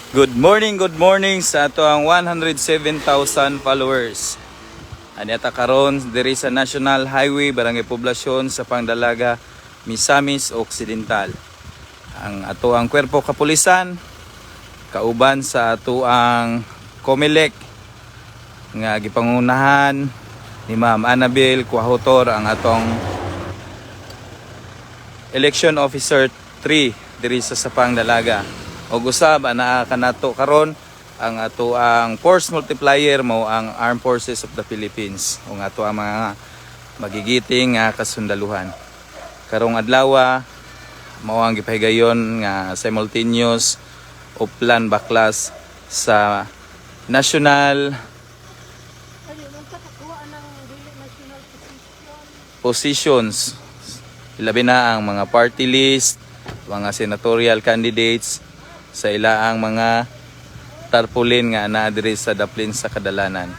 Good morning sa ato ang 107,000 followers. Anyata karon diri sa National Highway Barangay Poblasyon sa Pangdalaga, Misamis Occidental. Ang ato ang kwerpo kapulisan kauban sa ato ang COMELEC nga gipangunahan ni Ma'am Annabel Cuahotor, ang atong Election Officer 3 diri sa Pangdalaga. Og usab ana kanato karon ang ato ang force multiplier mao ang Armed Forces of the Philippines, ug ato ang mga magigiting nga kasundaluhan. Karong adlaw mao ang gipahigayon nga simultaneous uplan baklas sa national positions, ilabi na ang mga party list, mga senatorial candidates sa ilaang mga tarpaulin nga naa diri sa daplin sa kadalanan.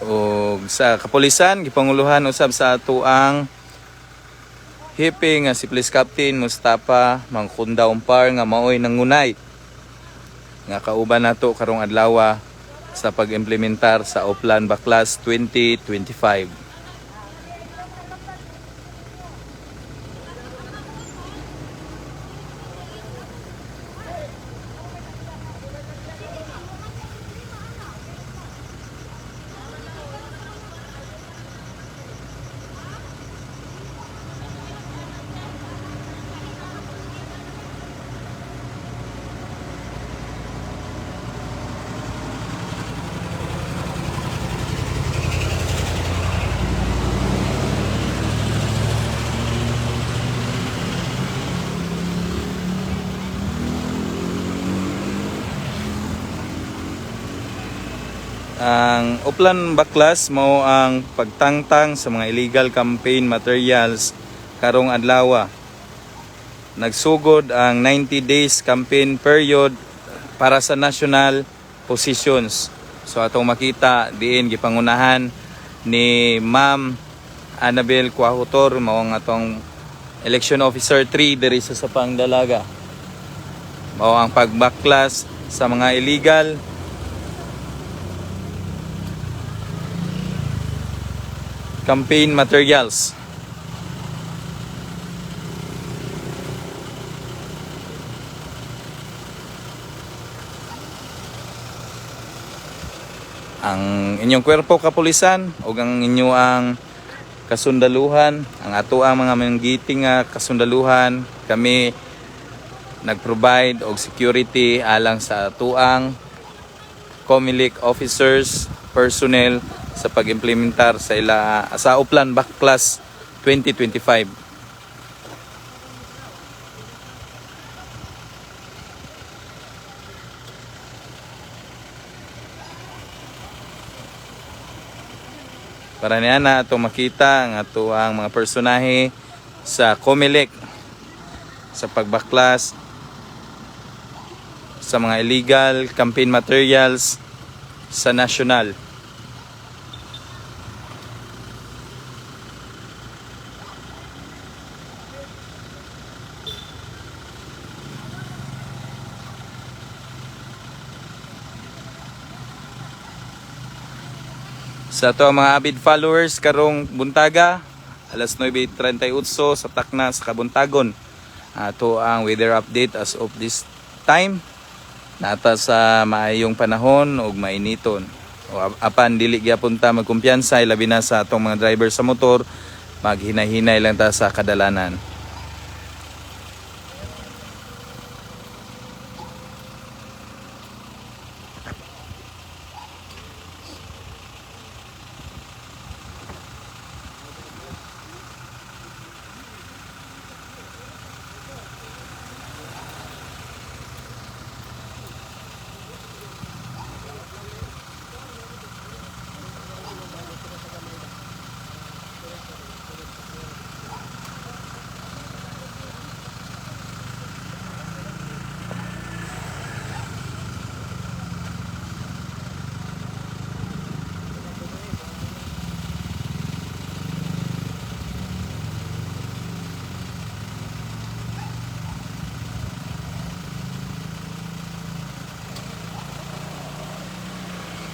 O sa kapulisan gipanguluhan usab sa ato ang hipi nga si Police Captain Mustafa Mangkunda Umpar nga maoy nangunay nga kauban nato karong adlaw sa pag-implementar sa Uplan Baklas 2025. Ang Uplan Baklas mao ang pagtangtang sa mga illegal campaign materials karong adlaw. Nagsugod ang 90 days campaign period para sa national positions. So atong makita diin gipangunahan ni Ma'am Annabel Cuahotor mao ang atong Election Officer 3 diri sa Pangdalaga. Mao ang pagbaklas sa mga illegal campaign materials. Ang inyong kwerpo kapulisan o ang inyong kasundaluhan, ang ato ang mga manggiting kasundaluhan, kami nag-provide og security alang sa atuang COMELEC officers, personnel sa pag-implementar sa Uplan Baklas 2025. Para niya na ito makita ang ato ang mga personahe sa COMELEC sa pagbaklas sa mga illegal campaign materials sa national. Sa ato mga avid followers karong buntaga, alas 9:38 sa Takna sa Kabuntagon. Ato ang weather update as of this time. Nata sa maayong panahon ug mainiton. O apan dili gyapon ta magkumpiyansa, labi na sa atong mga driver sa motor, maghinay-hinay lang ta sa kadalanan.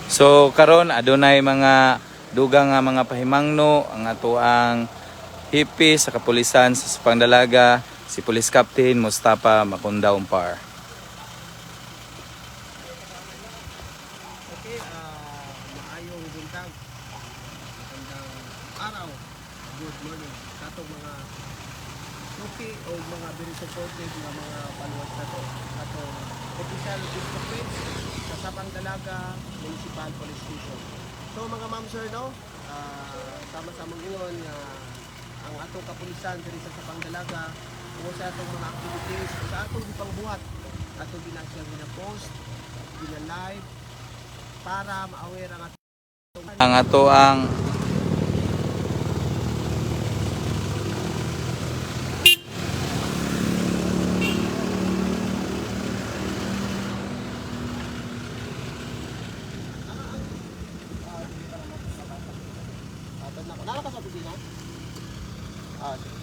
So karon adunay mga dugang nga mga pahimangno ang ato ang hipi sa kapulisan sa Pangdalaga, si Police Captain Mustafa Makundaw Par. Okay, maayong buntag, magandang araw, good morning sa atong mga suki o mga very supportive na mga followers na to sa atong official Facebook page sa Sabang Dalaga Municipal Police Station. So mga ma'am sir, no, sama-sama ngayon ang atong kapulisan diri sa Sabang Dalaga kung sa atong mga activities sa atong gipangbuhat atong ginasya gina-post, gina-live para ma-aware Ang ato ang nalakas sa opisina? Sige.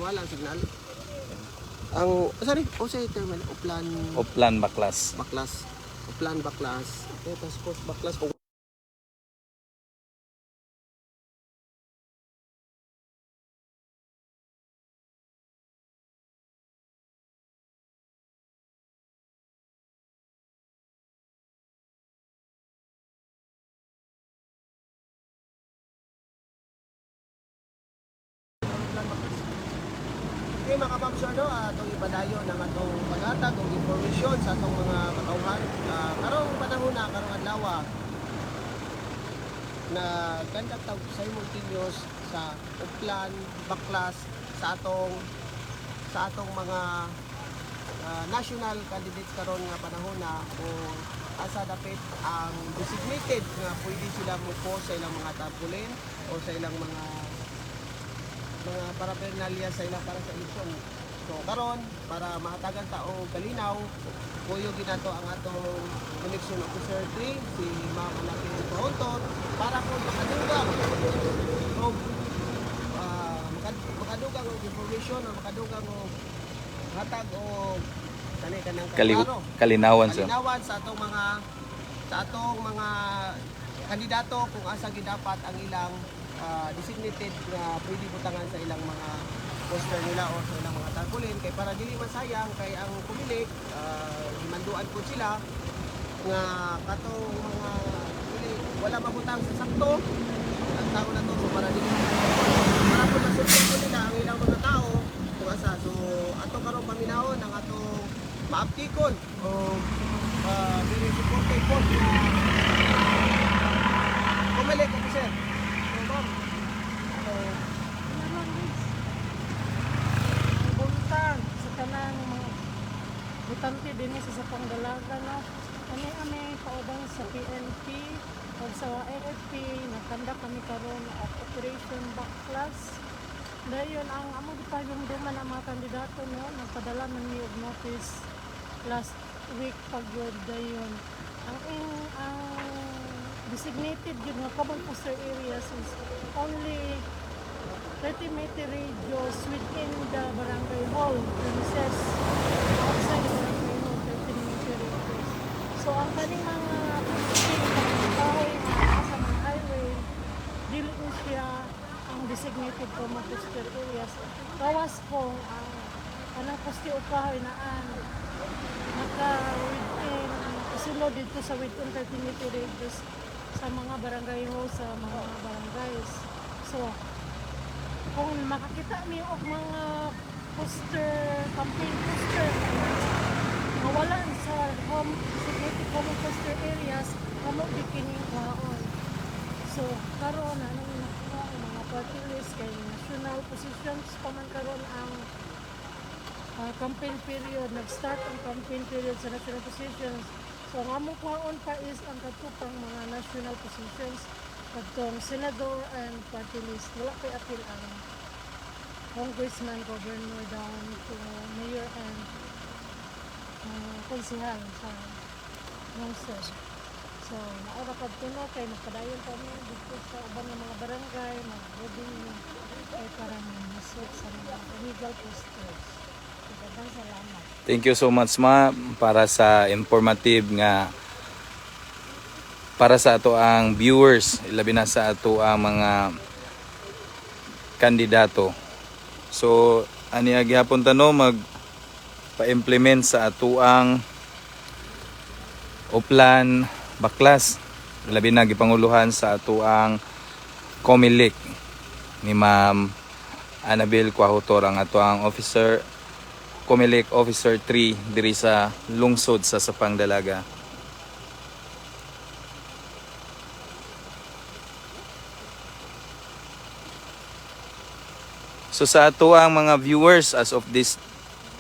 Wala ang signal. Ang sorry, say terminal Uplan Baklas. Baklas. Uplan Baklas. Okay, tapos Baklas. Okay mga kapamsyo, no, atong ipadayo ng atong paghatag o informasyon sa atong mga katauhan. Karong panahon na, karong adlaw na ganda tawag simultaneous sa Uplan, Baklas sa atong mga national candidates karon nga panahon na o asa dapit ang designated nga pwede sila mo sa ilang mga tarpaulin o sa ilang mga paraphernalia sa ilang para sa eleksyon. So karon para mahatagan ta og kalinaw, kuyo ginato ang atong election officer 3 si Ma'am Anakin Paunton para kung makadugang o makadugang og information o makadugang og hatag o kanang Kalinawan sa atong mga kandidato kung asa gidapat ang ilang designated na pwede butangan sa ilang mga poster nila o sa ilang mga tarpaulin kay para dili masayang kay ang pumili himanduan po sila nga katong mga pili wala mabutang sa sakto ang tao na to so para dili para po masulti po nila ang ilang mga tao kung asa so ato karon paminahon ang atong maaptikon o very supportive po na pumili ko sir. Buntag sa tanang mga butante din sa Sabang Dalaga, no. Ani kaubang sa PNP o sa AFP nakanda kami karon at Operation Baklas. Dayon ang amo gipayong duman ang mga kandidato, no, nagpadala man ni og notice last week pagod dayon. Ang designated yun nga common poster areas is only 30 meter radius within the barangay hall premises. Outside the barangay hall, 30 meter radius. So ang kaning mga kahoy na sa mga highway, dili ko siya ang designated common poster areas. Kawas kung ang kanang poste o kahoy na naka-within, isunod dito sa within 30 meter radius sa mga barangay hall, sa mga barangays. So, kung makakita niyo og mga poster, campaign poster na wala sa security common poster areas, kamo di kining kwaon. So karon ano nakuha ang mga party list kay national positions pa man karon ang campaign period, nag-start ang campaign period sa national positions. So ang amo kwaon pa is ang katupang mga national positions katong senador and party list. Wala kay apil ang congressman, governor down to mayor and konsehal sa Lungsod. So naura pagtuno kay magpadayon kami dito sa ubang mga barangay, mag-voting kay para mamusot sa mga illegal posters. Daghang salamat. Thank you so much ma para sa informative nga para sa ato ang viewers, ilabi na sa ato ang mga kandidato. So ani gihapon tano mag pa-implement sa ato ang Oplan Baklas, labi na gipanguluhan sa ato ang Comelec ni Ma'am Annabel Quahotor, ang ato ang officer Comelec Officer 3 diri sa lungsod sa Sapang Dalaga. So sa ato ang mga viewers as of this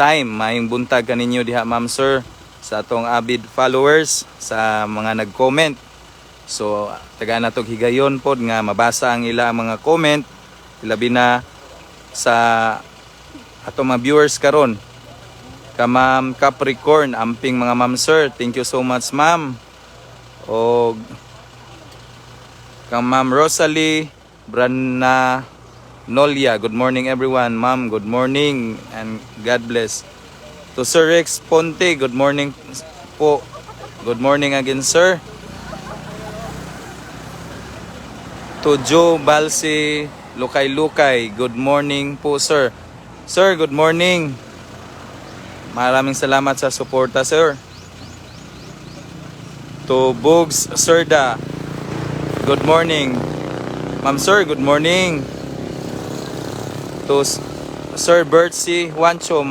time, maayong buntag kaninyo diha ma'am sir, sa atong avid followers, sa mga nag-comment. So taga natog higayon pod nga mabasa ang ila mga comment, labi na sa atong mga viewers karon. Ka Ma'am Capricorn, amping mga ma'am sir, thank you so much ma'am. O ka Ma'am Rosalie Brana Nolia, good morning everyone. Ma'am, good morning and God bless. To Sir Rex Ponte, good morning po. Good morning again sir. To Joe Balsi Lukay-Lukay, good morning po sir. Sir, good morning. Maraming salamat sa suporta sir. To Bugs Serda, good morning. Ma'am sir, good morning. To Sir Bertsy Juancho,